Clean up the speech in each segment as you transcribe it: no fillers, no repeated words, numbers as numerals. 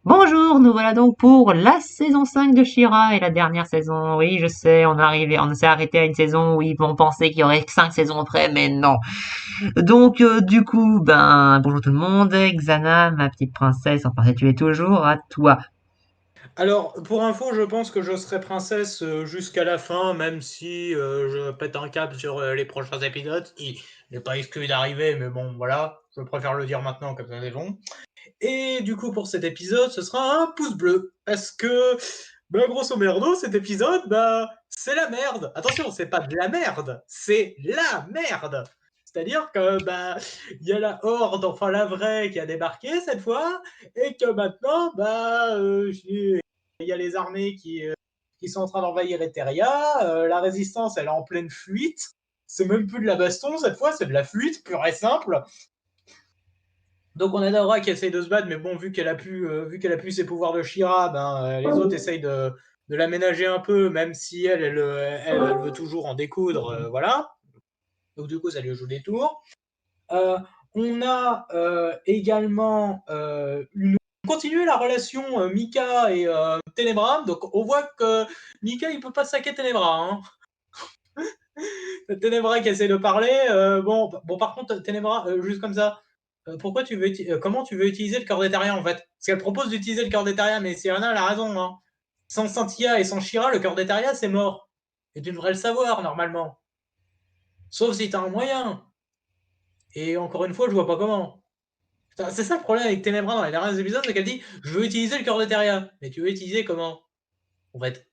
Bonjour, nous voilà donc pour la saison 5 de She-Ra et la dernière saison. Oui, je sais, on s'est arrêté à une saison où ils vont penser qu'il y aurait 5 saisons après, mais non. Donc, du coup, bonjour tout le monde. Xana, ma petite princesse, enfin, tu es toujours à toi. Alors, pour info, je pense que je serai princesse jusqu'à la fin, même si je pète un câble sur les prochains épisodes, ce qui n'est pas exclu d'arriver, mais bon, voilà, je préfère le dire maintenant, comme ça c'est bon. Et du coup, pour cet épisode, ce sera un pouce bleu, parce que, grosso merdo, cet épisode, c'est la merde. Attention, c'est pas de la merde, c'est la merde. C'est-à-dire que, il y a la horde, enfin la vraie, qui a débarqué cette fois, et que maintenant, il y a les armées qui sont en train d'envahir Eteria, la résistance, elle est en pleine fuite, c'est même plus de la baston cette fois, c'est de la fuite pure et simple. Donc on a Daora qui essaye de se battre, mais bon, vu qu'elle a pu ses pouvoirs de Shira, les autres essayent de l'aménager un peu, même si elle veut toujours en découdre, voilà. Donc du coup, ça lui joue des tours. Euh, on a également continué la relation Mika et Ténébra. Donc on voit que Mika il peut pas saquer Ténébra. Hein. Ténébra qui essaie de parler. Bon, par contre, Ténébra, juste comme ça, comment tu veux utiliser le corps d'Eteria en fait? Parce qu'elle propose d'utiliser le corps d'Eteria, mais Sirena elle a raison. Hein. Sans Cynthia et sans Shira, le corps d'Eteria c'est mort. Et tu devrais le savoir normalement. Sauf si t'as un moyen. Et encore une fois, je vois pas comment. C'est ça le problème avec Ténébra dans les derniers épisodes, c'est qu'elle dit je veux utiliser le corps d'Eteria. Mais tu veux utiliser comment? En fait.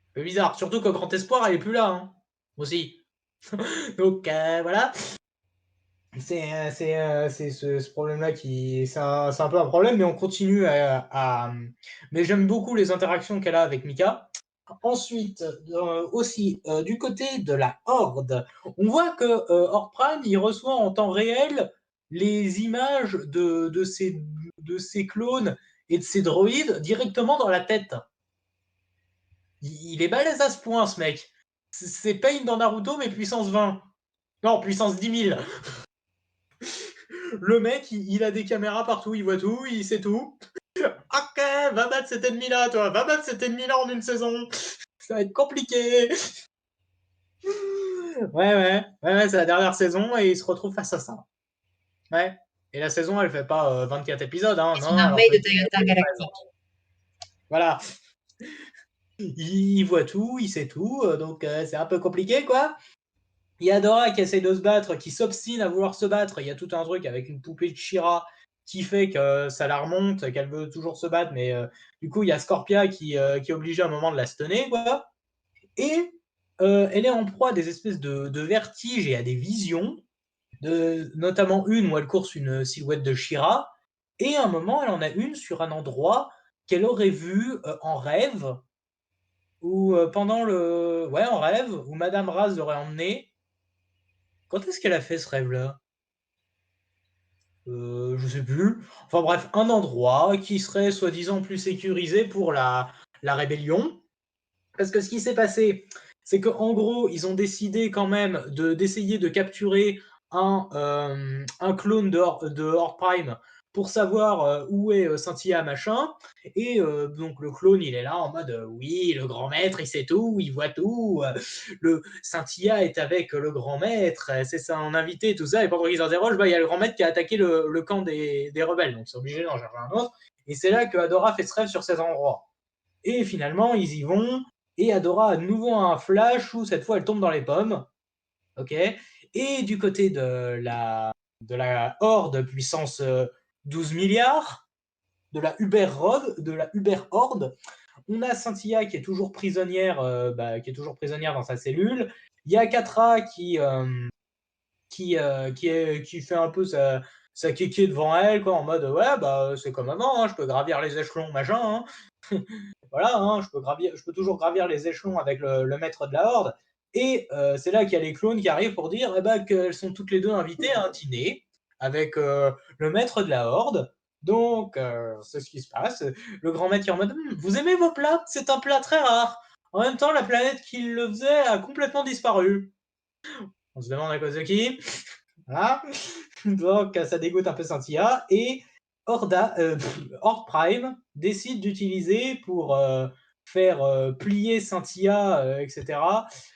Un peu bizarre. Surtout que Grand Espoir, elle est plus là. Hein. Aussi. Donc voilà. C'est ce problème-là qui. C'est un peu un problème, mais on continue Mais j'aime beaucoup les interactions qu'elle a avec Mika. Ensuite, aussi, du côté de la Horde, on voit que Horde Prime, il reçoit en temps réel les images de ses clones et de ses droïdes directement dans la tête. Il est balèze à ce point, ce mec. C'est Pain dans Naruto, mais puissance 20. Non, puissance 10 000. Le mec, il a des caméras partout, il voit tout, il sait tout. Ok, va battre cet ennemi-là, toi. Va battre cet ennemi-là en une saison. Ça va être compliqué. Ouais, c'est la dernière saison et il se retrouve face à ça. Ouais. Et la saison, elle fait pas 24 épisodes, hein. Et Non, son non, elle en armée de fait Toyota 13. Galactique. Voilà. Il voit tout, il sait tout, donc c'est un peu compliqué, quoi. Il y a Dora qui essaie de se battre, qui s'obstine à vouloir se battre. Il y a tout un truc avec une poupée de Shira qui fait que ça la remonte, qu'elle veut toujours se battre, mais du coup, il y a Scorpia qui est obligée à un moment de la stunner, quoi. Et elle est en proie à des espèces de vertiges et à des visions, notamment une où elle course une silhouette de Shira, et à un moment, elle en a une sur un endroit qu'elle aurait vu en rêve, ou pendant le. Ouais, en rêve, où Madame Raz l'aurait emmenée. Quand est-ce qu'elle a fait ce rêve-là? Je sais plus. Enfin bref, un endroit qui serait soi-disant plus sécurisé pour la rébellion. Parce que ce qui s'est passé, c'est qu'en gros, ils ont décidé quand même d'essayer de capturer un clone de Horde Prime pour savoir où est Scintilla machin. Et donc le clone, il est là en mode oui, le grand maître, il sait tout, il voit tout. Le Scintilla est avec le grand maître, c'est son invité, tout ça. Et pendant qu'ils s'interrogent, il y a le grand maître qui a attaqué le camp des rebelles. Donc c'est obligé d'en chercher un autre. Et c'est là que Adora fait ce rêve sur ces endroits. Et finalement, ils y vont. Et Adora a de nouveau un flash où cette fois elle tombe dans les pommes. Ok. Et du côté de la Horde puissance 12 milliards, de la Uber Horde, on a Scintilla qui est toujours prisonnière dans sa cellule. Il y a Katra qui fait un peu sa kéké devant elle, quoi, en mode ouais, c'est comme avant, hein, je peux gravir les échelons, machin. Hein. Voilà, hein, je peux toujours gravir les échelons avec le maître de la horde. Et c'est là qu'il y a les clones qui arrivent pour dire qu'elles sont toutes les deux invitées à un dîner avec le maître de la horde. Donc, c'est ce qui se passe. Le grand maître qui est en mode vous aimez vos plats? C'est un plat très rare. En même temps, la planète qui le faisait a complètement disparu. On se demande à cause de qui. Voilà. Donc, ça dégoûte un peu Cynthia. Et Horde Prime décide d'utiliser pour faire plier Cynthia, etc.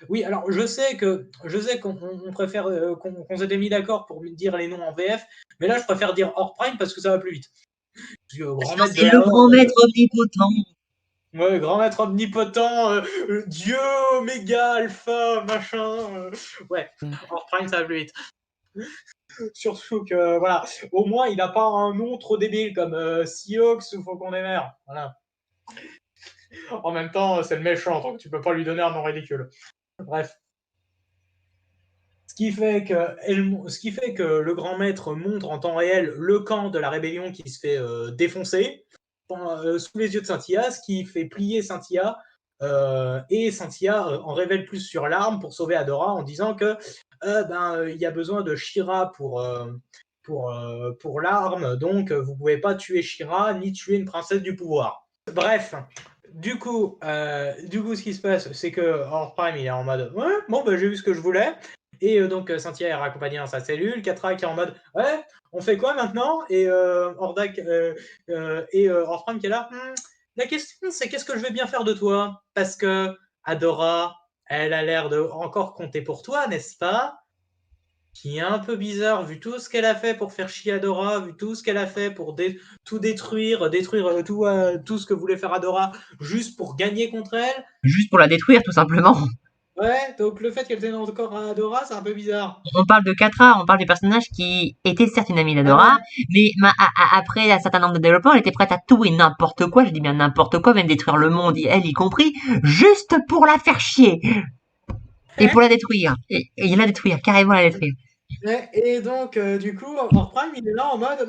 Oui, alors je sais qu'on préfère qu'on s'était mis d'accord pour dire les noms en VF, mais là je préfère dire Horde Prime parce que ça va plus vite. Parce que grand Sinon, maître de c'est le la grand Horde, maître omnipotent. ouais, grand maître omnipotent, Dieu, Oméga, Alpha, machin. Ouais, Horde Prime ça va plus vite. Surtout que, voilà, au moins il n'a pas un nom trop débile comme Seahawks ou Faucon des mers. Voilà. En même temps, c'est le méchant, donc tu peux pas lui donner un nom ridicule. Bref. Ce qui fait que le grand maître montre en temps réel le camp de la rébellion qui se fait défoncer sous les yeux de Cynthia, ce qui fait plier Cynthia. Et Cynthia en révèle plus sur l'arme pour sauver Adora en disant que il y a besoin de She-Ra pour l'arme, donc vous pouvez pas tuer She-Ra ni tuer une princesse du pouvoir. Bref, du coup, ce qui se passe, c'est que Hors Prime, il est en mode ouais, bon, j'ai vu ce que je voulais. Et donc, Cynthia est raccompagnée dans sa cellule. Catra qui est en mode ouais, on fait quoi maintenant? Et Hors Prime qui est là. La question, c'est qu'est-ce que je vais bien faire de toi? Parce que Adora, elle a l'air de encore compter pour toi, n'est-ce pas? Qui est un peu bizarre, vu tout ce qu'elle a fait pour faire chier Adora, vu tout ce qu'elle a fait pour tout détruire tout ce que voulait faire Adora, juste pour gagner contre elle. Juste pour la détruire, tout simplement. Ouais, donc le fait qu'elle tienne encore à Adora, c'est un peu bizarre. On parle de Catra, on parle du personnage qui était certes une amie d'Adora, Ouais, mais après un certain nombre de développements, elle était prête à tout et n'importe quoi, je dis bien n'importe quoi, même détruire le monde, elle y compris, juste pour la faire chier et pour la détruire. Et la détruire, carrément la détruire. ouais, et donc, du coup, Hors Prime, il est là en mode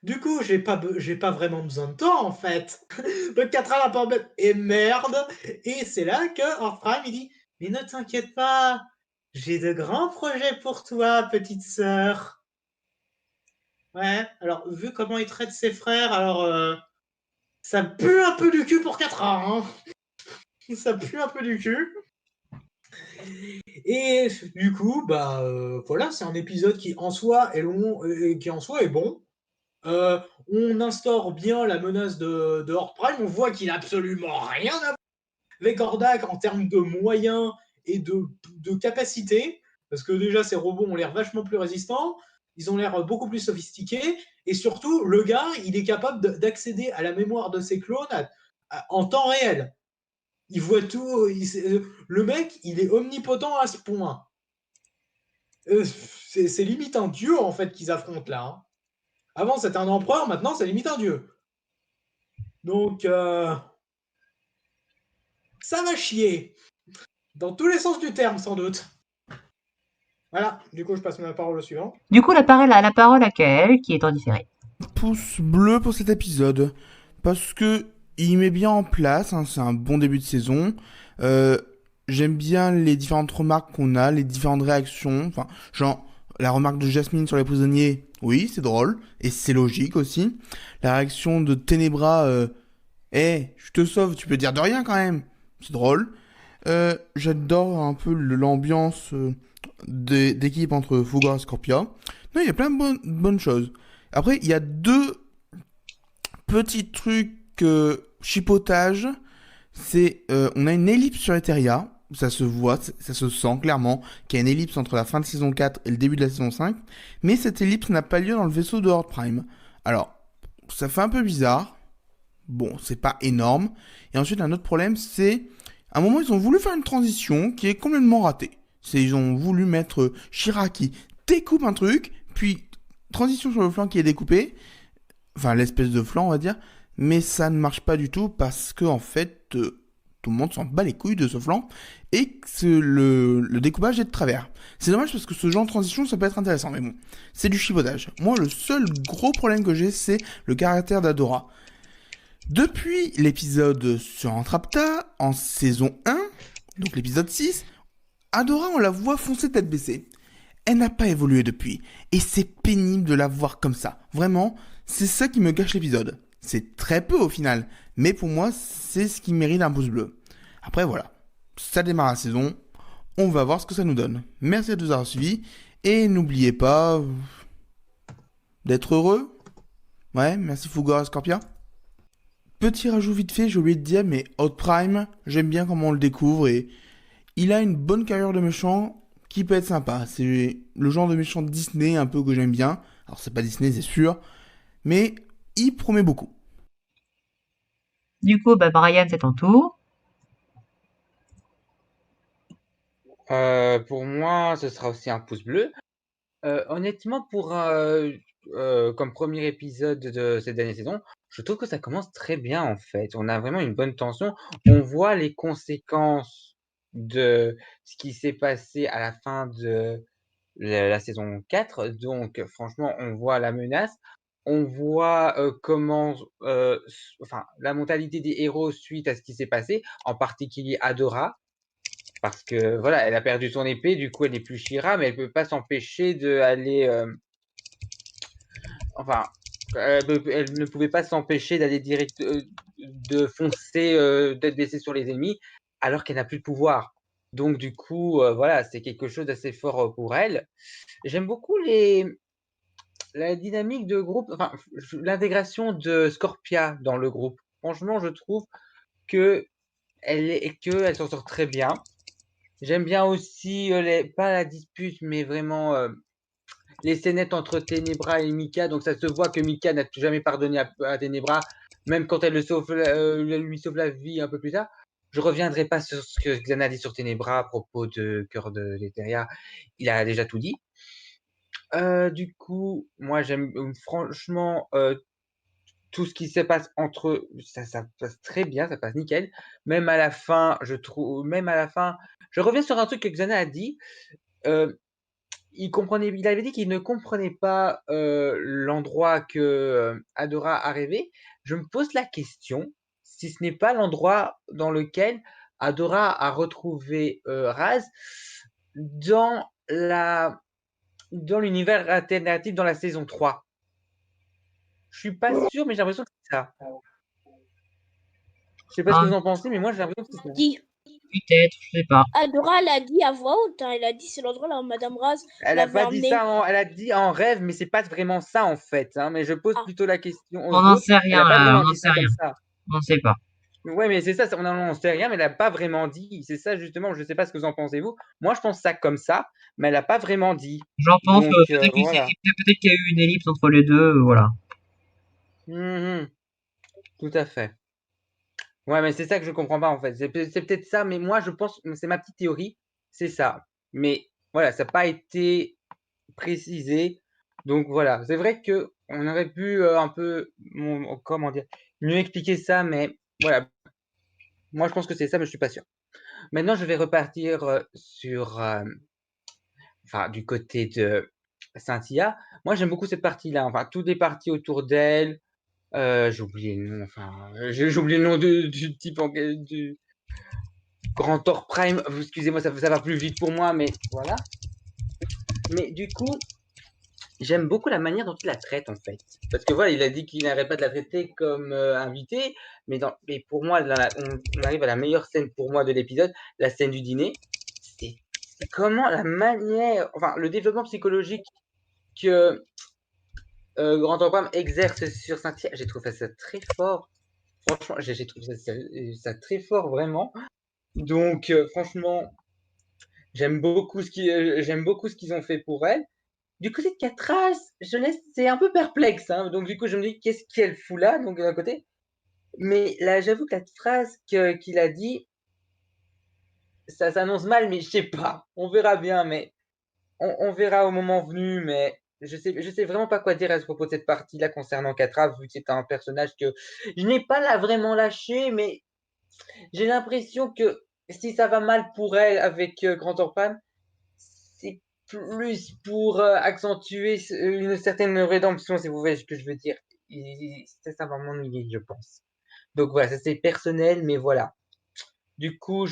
du coup, j'ai pas vraiment besoin de toi en fait. Donc, Catra la pas et merde. Et c'est là que Hors Prime il dit mais ne t'inquiète pas, j'ai de grands projets pour toi, petite sœur. Ouais, alors vu comment il traite ses frères, alors ça pue un peu du cul pour 4 ans, hein. Ça pue un peu du cul. Et du coup, voilà, c'est un épisode qui en soi est long et qui en soi est bon. Euh, on instaure bien la menace de Horde Prime. On voit qu'il a absolument rien à voir avec Hordak en termes de moyens et de capacité. Parce que déjà, ces robots ont l'air vachement plus résistants. Ils ont l'air beaucoup plus sophistiqués. Et surtout, le gars, il est capable d'accéder à la mémoire de ses clones en temps réel. Il voit tout. Le mec, il est omnipotent à ce point. C'est limite un dieu, en fait, qu'ils affrontent là, hein. Avant, c'était un empereur. Maintenant, c'est limite un dieu. Donc, ça va chier. Dans tous les sens du terme, sans doute. Voilà, du coup, je passe ma parole au suivant. Du coup, la parole à Kael, qui est en différé. Pouce bleu pour cet épisode parce que il met bien en place, hein, c'est un bon début de saison. Euh, J'aime bien les différentes remarques qu'on a, les différentes réactions. Enfin, genre la remarque de Jasmine sur les prisonniers, oui, c'est drôle et c'est logique aussi. La réaction de Ténébra, je te sauve, tu peux dire de rien quand même, c'est drôle. J'adore un peu l'ambiance d'équipe entre Fougra et Scorpia. Non, il y a plein de bonnes choses. Après, il y a deux petits trucs chipotage. C'est, on a une ellipse sur Eteria. Ça se voit, ça se sent clairement qu'il y a une ellipse entre la fin de saison 4 et le début de la saison 5. Mais cette ellipse n'a pas lieu dans le vaisseau de Horde Prime. Alors, ça fait un peu bizarre. Bon, c'est pas énorme. Et ensuite, un autre problème, c'est... À un moment, ils ont voulu faire une transition qui est complètement ratée. Ils ont voulu mettre She-Ra qui découpe un truc, puis transition sur le flanc qui est découpé, enfin l'espèce de flanc on va dire, mais ça ne marche pas du tout parce que en fait tout le monde s'en bat les couilles de ce flanc et que le découpage est de travers. C'est dommage parce que ce genre de transition ça peut être intéressant, mais bon, c'est du chipotage. Moi le seul gros problème que j'ai c'est le caractère d'Adora. Depuis l'épisode sur Entrapta en saison 1, donc l'épisode 6, Adora on la voit foncer tête baissée. Elle n'a pas évolué depuis. Et c'est pénible de la voir comme ça. Vraiment, c'est ça qui me gâche l'épisode. C'est très peu au final. Mais pour moi, c'est ce qui mérite un pouce bleu. Après, voilà. Ça démarre la saison. On va voir ce que ça nous donne. Merci de nous avoir suivis. Et n'oubliez pas d'être heureux. Ouais, merci Fougor et Scorpia. Petit rajout vite fait, j'ai oublié de dire, mais Hot Prime, j'aime bien comment on le découvre et il a une bonne carrière de méchant qui peut être sympa. C'est le genre de méchant Disney un peu que j'aime bien. Alors c'est pas Disney, c'est sûr, mais il promet beaucoup. Du coup, bah, Brian, c'est ton tour. Pour moi, ce sera aussi un pouce bleu. Honnêtement, comme premier épisode de cette dernière saison, je trouve que ça commence très bien en fait. On a vraiment une bonne tension. On voit les conséquences de ce qui s'est passé à la fin de la saison 4. Donc, franchement, on voit la menace. On voit enfin, la mentalité des héros suite à ce qui s'est passé, en particulier Adora. Parce que voilà, elle a perdu son épée, du coup elle n'est plus Shira, mais elle peut pas s'empêcher d'aller. Enfin, elle ne pouvait pas s'empêcher d'aller de foncer, d'être baissée sur les ennemis, alors qu'elle n'a plus de pouvoir. Donc du coup, voilà, c'est quelque chose d'assez fort pour elle. J'aime beaucoup la dynamique de groupe, enfin l'intégration de Scorpia dans le groupe. Franchement, je trouve que qu'elle s'en sort très bien. J'aime bien aussi pas la dispute, mais vraiment les scénettes entre Ténébra et Mika. Donc ça se voit que Mika n'a jamais pardonné à Ténébra, même quand elle lui sauve la vie un peu plus tard. Je reviendrai pas sur ce que Xana a dit sur Ténébra à propos de Cœur de l'Eteria. Il a déjà tout dit. Du coup, moi j'aime franchement tout ce qui se passe entre eux, ça passe très bien, ça passe nickel. Même à la fin, je reviens sur un truc que Xana a dit. Euh, il avait dit qu'il ne comprenait pas l'endroit que Adora a rêvé. Je me pose la question si ce n'est pas l'endroit dans lequel Adora a retrouvé Raz dans dans l'univers alternatif dans la saison 3. Je suis pas sûr, mais j'ai l'impression que c'est ça. Je sais pas ce que Ah, vous en pensez, mais moi j'ai l'impression que c'est ça. Dit. peut-être, je sais pas. Adora l'a dit à voix haute, hein. Elle a dit c'est l'endroit là où Madame Raz Elle a l'avait pas dit emmené. ça, elle a dit en rêve, mais c'est pas vraiment ça en fait. Hein, mais je pose Ah, plutôt la question On aux n'en autres. sait Elle rien a pas là, on vraiment n'en dit sait ça comme rien. ça. On sait pas. Ouais, mais c'est ça, on sait rien, mais elle a pas vraiment dit. C'est ça justement, je sais pas ce que vous en pensez vous. Moi, je pense ça comme ça, mais elle a pas vraiment dit. J'en pense, Donc voilà. peut-être qu'il y a eu une ellipse entre les deux, voilà. Mhm, tout à fait. Ouais, mais c'est ça que je comprends pas en fait. C'est peut-être ça, mais moi je pense, c'est ma petite théorie, c'est ça. Mais voilà, ça n'a pas été précisé. Donc voilà, c'est vrai que on aurait pu un peu, comment dire, mieux expliquer ça, mais voilà. Moi je pense que c'est ça, mais je suis pas sûr. Maintenant, je vais repartir enfin, du côté de Cynthia. Moi, j'aime beaucoup cette partie-là. Enfin, toutes les parties autour d'elle. J'ai oublié le nom. Enfin, j'ai oublié le nom du type du Grand Thor Prime. Excusez-moi, ça va plus vite pour moi, mais voilà. Mais du coup, j'aime beaucoup la manière dont il la traite en fait. Parce que voilà, il a dit qu'il n'arrête pas de la traiter comme invitée, mais pour moi, on arrive à la meilleure scène pour moi de l'épisode, la scène du dîner. C'est comment la manière, enfin le développement psychologique que Grand Emprunt exerce sur Cynthia, j'ai trouvé ça très fort. Franchement, j'ai trouvé ça très fort vraiment. Donc franchement, j'aime beaucoup ce qu'ils ont fait pour elle. Du côté de Catras, c'est un peu perplexe. Hein. Donc, du coup, je me dis, qu'est-ce qu'elle fout là, donc d'un côté. Mais là, j'avoue que la phrase qu'il a dit, ça s'annonce mal, mais je sais pas. On verra bien, mais on verra au moment venu. Mais je sais vraiment pas quoi dire à ce propos de cette partie-là concernant Catras, vu que c'est un personnage que je n'ai pas là vraiment lâché, mais j'ai l'impression que si ça va mal pour elle avec Grand Orphan, c'est plus pour accentuer une certaine rédemption, si vous voyez ce que je veux dire. Ça va m'ennuyer, je pense. Donc voilà, ça c'est personnel, mais voilà. Du coup,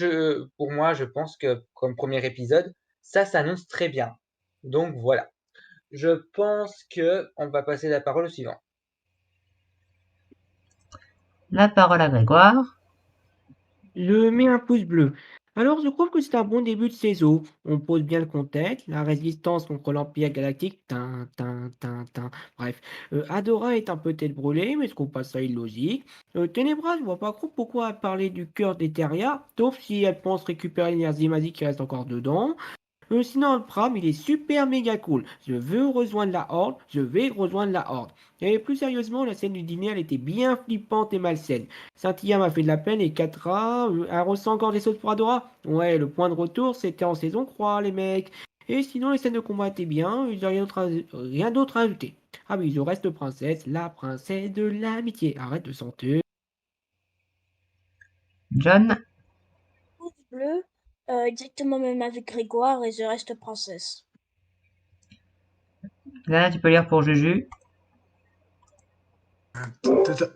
pour moi, je pense que comme premier épisode, ça s'annonce très bien. Donc voilà. Je pense que on va passer la parole au suivant. La parole à Grégoire. Je mets un pouce bleu. Alors, je trouve que c'est un bon début de saison. On pose bien le contexte, la résistance contre l'Empire galactique, bref. Adora est un peu tête brûlée, mais je trouve pas ça illogique. Ténébra, je vois pas trop pourquoi elle parlait du cœur d'Eteria, sauf si elle pense récupérer l'énergie magique qui reste encore dedans. Sinon, le Pram, il est super méga cool. Je veux rejoindre la Horde, je vais rejoindre la Horde. Et plus sérieusement, la scène du dîner, elle était bien flippante et malsaine. Scintilla m'a fait de la peine et Catra, elle ressent encore des choses pour Adora. Ouais, le point de retour, c'était en saison 3, les mecs. Et sinon, les scènes de combat étaient bien, il n'y a rien d'autre à ajouter. Ah oui, je reste princesse, la princesse de l'amitié. Arrête de sentir. John? Pouce bleu, exactement même avec Grégoire et je reste princesse. Là, tu peux lire pour Juju.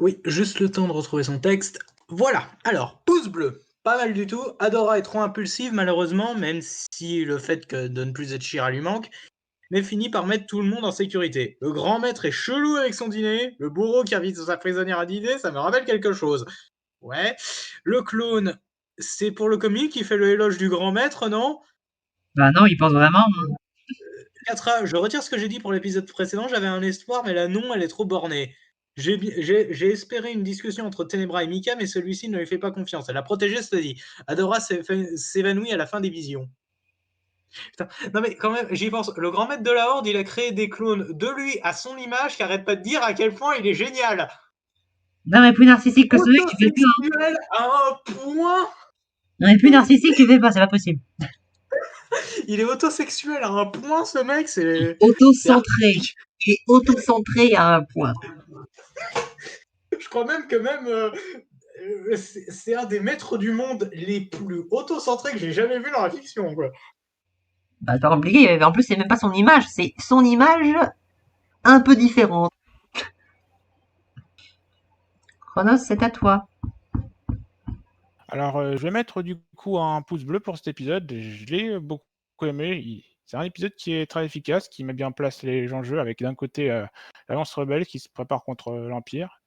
Oui, juste le temps de retrouver son texte. Voilà, alors, pouce bleu. Pas mal du tout. Adora est trop impulsive, malheureusement, même si le fait que de ne plus être Shira lui manque, mais finit par mettre tout le monde en sécurité. Le grand maître est chelou avec son dîner. Le bourreau qui invite sa prisonnière à dîner, ça me rappelle quelque chose. Ouais. Le clone, c'est pour le comique qui fait le éloge du grand maître, non? Bah non, il pense vraiment. 4A, je retire ce que j'ai dit pour l'épisode précédent, j'avais un espoir, mais là non, elle est trop bornée. J'ai espéré une discussion entre Ténébra et Mika, mais celui-ci ne lui fait pas confiance. Elle a protégé, cela dit. Adora s'évanouit à la fin des visions. Putain, non mais quand même, j'y pense. Le grand maître de la Horde, il a créé des clones de lui à son image qui arrête pas de dire à quel point il est génial. Non, mais plus narcissique que ce mec, tu fais plus, hein. Autosexuel à un point. Non, mais plus narcissique, tu fais pas, c'est pas possible. Il est autosexuel à un point, ce mec, c'est Autocentré. Il est autocentré à un point. Je crois même que c'est un des maîtres du monde les plus autocentrés que j'ai jamais vu dans la fiction, quoi. Bah, pas compliqué. En plus, c'est même pas son image, c'est son image un peu différente. Chronos, c'est à toi. Alors, je vais mettre du coup un pouce bleu pour cet épisode. Je l'ai beaucoup aimé. C'est un épisode qui est très efficace, qui met bien en place les enjeux, avec d'un côté l'Alliance rebelle qui se prépare contre l'Empire.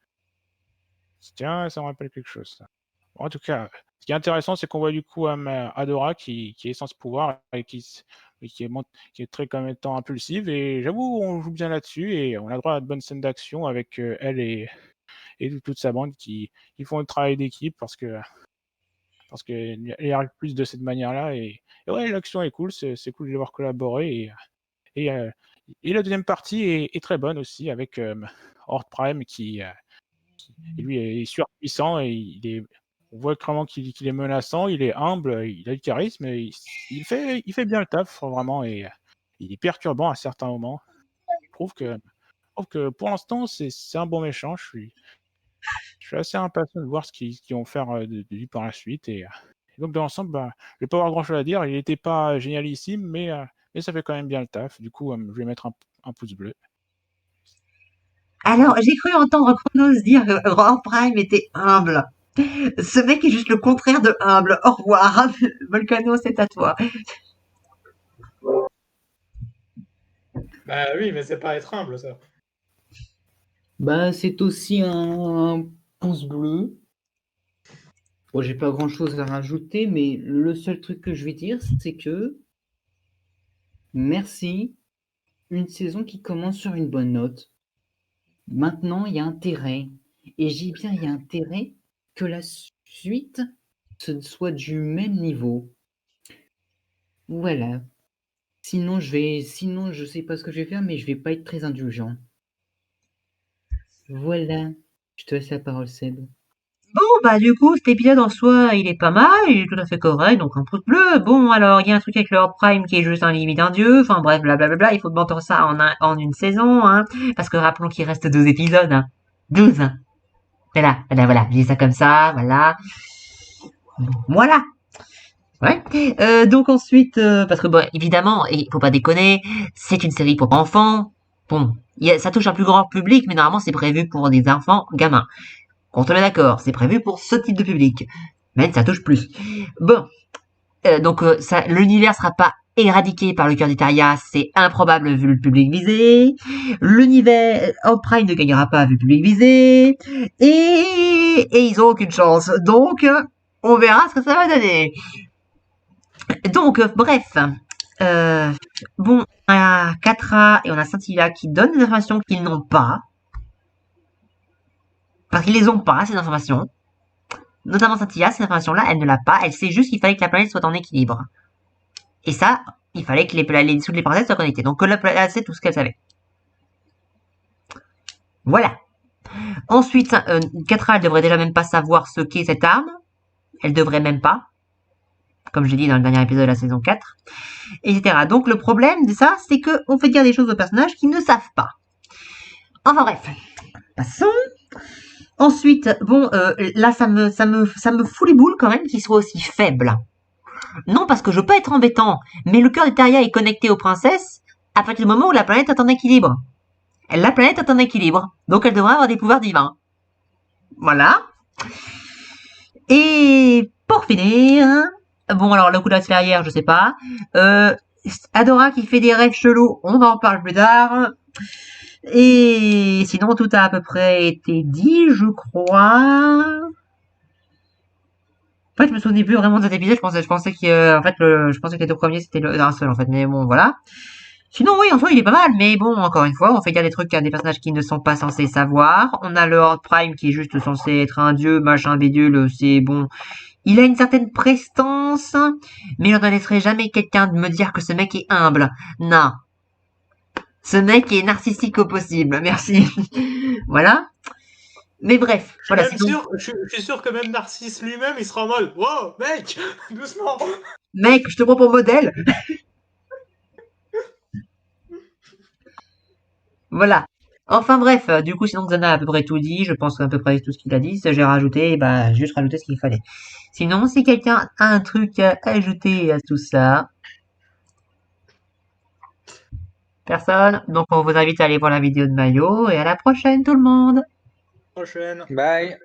Tiens, ça me rappelle quelque chose, ça. Bon, en tout cas, ce qui est intéressant, c'est qu'on voit du coup Adora qui est sans ce pouvoir et qui est très comme étant impulsive. Et j'avoue, on joue bien là-dessus et on a droit à de bonnes scènes d'action avec elle et toute sa bande qui font le travail d'équipe parce qu'il y arrive plus de cette manière-là. Et ouais, l'action est cool, c'est cool de les voir collaborer. Et la deuxième partie est très bonne aussi, avec Horde Prime qui lui est surpuissant et on voit clairement qu'il est menaçant, il est humble, il a du charisme, et il fait bien le taf vraiment, et il est perturbant à certains moments. Je trouve que pour l'instant c'est un bon méchant. Je suis assez impatient de voir ce qu'ils vont faire de lui par la suite. Et donc, dans l'ensemble, je vais pas avoir grand-chose à dire. Il n'était pas génialissime, mais ça fait quand même bien le taf. Du coup, je vais mettre un pouce bleu. Alors, j'ai cru entendre Chronos dire que Horde Prime était humble. Ce mec est juste le contraire de humble. Au revoir. Volcano, c'est à toi. Bah oui, mais c'est pas être humble, ça. Bah, c'est aussi un pouce bleu. Bon, j'ai pas grand-chose à rajouter, mais le seul truc que je vais dire, c'est que merci, une saison qui commence sur une bonne note. Maintenant, il y a intérêt, et j'ai bien il y a intérêt que la suite soit du même niveau. Voilà. Sinon, je sais pas ce que je vais faire, mais je vais pas être très indulgent. Voilà. Je te laisse la parole, Seb. Bon, bah du coup, cet épisode en soi, il est pas mal, il est tout à fait correct, donc un pouce bleu. Bon, alors, il y a un truc avec le Horde Prime qui est juste un limite d'un dieu, enfin bref, blablabla, il faut mentir ça en une saison, hein, parce que rappelons qu'il reste 12 épisodes, hein. 12. Voilà, je dis ça comme ça, voilà. Voilà. Ouais. Donc ensuite, parce que bon, évidemment, et faut pas déconner, c'est une série pour enfants. Bon, ça touche un plus grand public, mais normalement c'est prévu pour des enfants gamins. On est d'accord, c'est prévu pour ce type de public. Mais ça touche plus. Bon, donc l'univers sera pas éradiqué par le cœur d'Eteria, c'est improbable vu le public visé. L'univers Horde Prime ne gagnera pas vu le public visé. Et ils ont aucune chance. Donc, on verra ce que ça va donner. Donc, bref. Bon, on a Catra et on a Scintilla qui donnent des informations qu'ils n'ont pas. Parce qu'ils les ont pas, ces informations. Notamment Scintilla, ces informations-là, elle ne l'a pas. Elle sait juste qu'il fallait que la planète soit en équilibre. Et ça, il fallait que toutes les planètes soient connectées. Donc, elle sait tout ce qu'elle savait. Voilà. Ensuite, Catra, elle devrait déjà même pas savoir ce qu'est cette arme. Elle devrait même pas. Comme j'ai dit dans le dernier épisode de la saison 4. Etc. Donc, le problème de ça, c'est qu'on fait dire des choses aux personnages qui ne savent pas. Enfin bref. Passons. Ensuite, bon, là, ça me fout les boules quand même qu'il soit aussi faible. Non, parce que je peux être embêtant, mais le cœur de Teria est connecté aux princesses à partir du moment où la planète est en équilibre. La planète est en équilibre, donc elle devrait avoir des pouvoirs divins. Voilà. Et pour finir, bon alors le coup d'accélérière, je sais pas. Adora qui fait des rêves chelous, on en parle plus tard. Et sinon tout a à peu près été dit, je crois. En fait, je me souvenais plus vraiment de cet épisode. Je pensais que les deux premiers c'était un seul en fait. Mais bon, voilà. Sinon, oui, en soi, il est pas mal. Mais bon, encore une fois, on fait dire des trucs à des personnages qui ne sont pas censés savoir. On a le Lord Prime qui est juste censé être un dieu, machin, bidule. C'est bon. Il a une certaine prestance, mais je ne laisserai jamais quelqu'un de me dire que ce mec est humble. Non. Ce mec est narcissique au possible. Merci. Voilà. Mais bref, voilà. Je suis sûr que même Narcisse lui-même, il sera en mode « Wow, mec, doucement !» Mec, je te prends pour modèle. Voilà. Enfin bref, du coup, sinon Xana a à peu près tout dit. Je pense à peu près tout ce qu'il a dit. Si j'ai rajouté, bah, juste rajouté ce qu'il fallait. Sinon, si quelqu'un a un truc à ajouter à tout ça... Personne. Donc, on vous invite à aller voir la vidéo de Mayo. Et à la prochaine, tout le monde. Prochaine. Bye.